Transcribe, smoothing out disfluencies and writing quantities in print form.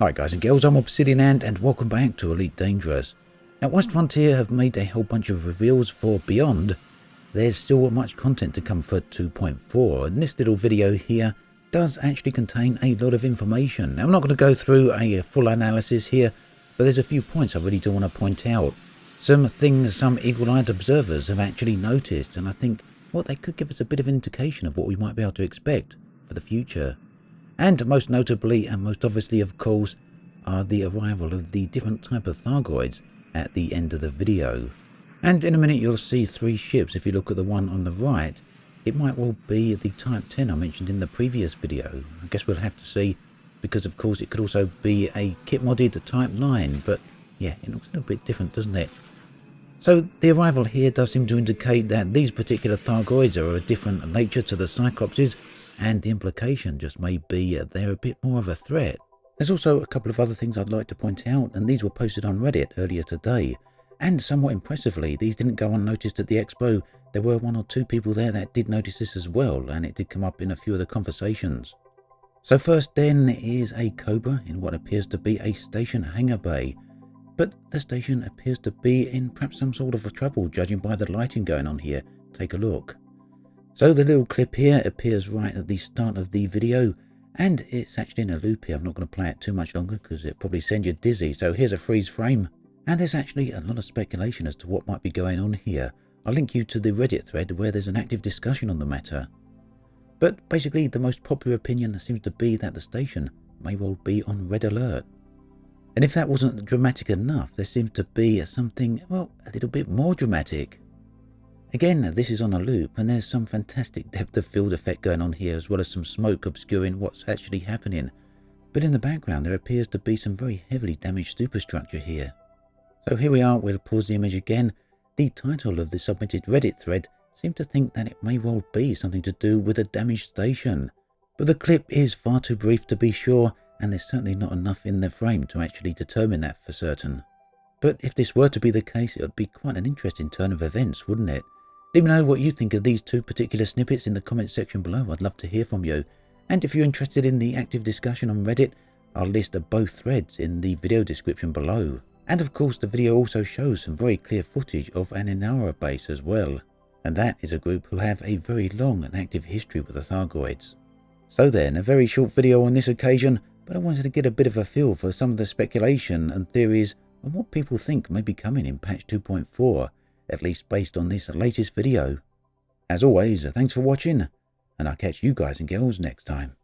Hi guys and girls, I'm Obsidian and welcome back to Elite Dangerous. Now whilst Frontier have made a whole bunch of reveals for Beyond, there's still much content to come for 2.4, and this little video here does actually contain a lot of information. Now I'm not going to go through a full analysis here, but there's a few points I really do want to point out. Some things some eagle-eyed observers have actually noticed, and I think they could give us a bit of an indication of what we might be able to expect for the future. And most notably, and most obviously of course, are the arrival of the different type of Thargoids at the end of the video. And in a minute you'll see 3 ships. If you look at the one on the right, it might well be the Type 10 I mentioned in the previous video. I guess we'll have to see, because of course it could also be a kit modded Type 9, but yeah, it looks a little bit different, doesn't it? So the arrival here does seem to indicate that these particular Thargoids are of a different nature to the Cyclopses, and the implication just may be they're a bit more of a threat. There's also a couple of other things I'd like to point out, and these were posted on Reddit earlier today. And somewhat impressively, these didn't go unnoticed at the expo. There were 1 or 2 people there that did notice this as well, and it did come up in a few of the conversations. So first then is a Cobra in what appears to be a station hangar bay. But the station appears to be in perhaps some sort of trouble, judging by the lighting going on here. Take a look. So the little clip here appears right at the start of the video, and it's actually in a loop here. I'm not going to play it too much longer because it'll probably send you dizzy. So here's a freeze frame, and there's actually a lot of speculation as to what might be going on here. I'll link you to the Reddit thread where there's an active discussion on the matter. But basically the most popular opinion seems to be that the station may well be on red alert. And if that wasn't dramatic enough, there seems to be something, well, a little bit more dramatic. Again, this is on a loop, and there's some fantastic depth of field effect going on here, as well as some smoke obscuring what's actually happening. But in the background there appears to be some very heavily damaged superstructure here. So here we are, we'll pause the image again. The title of the submitted Reddit thread seemed to think that it may well be something to do with a damaged station. But the clip is far too brief to be sure, and there's certainly not enough in the frame to actually determine that for certain. But if this were to be the case, it would be quite an interesting turn of events, wouldn't it? Let me know what you think of these 2 particular snippets in the comment section below. I'd love to hear from you. And if you're interested in the active discussion on Reddit, I'll list both threads in the video description below. And of course the video also shows some very clear footage of an Inara base as well. And that is a group who have a very long and active history with the Thargoids. So then, a very short video on this occasion, but I wanted to get a bit of a feel for some of the speculation and theories on what people think may be coming in patch 2.4. At least based on this latest video. As always, thanks for watching, and I'll catch you guys and girls next time.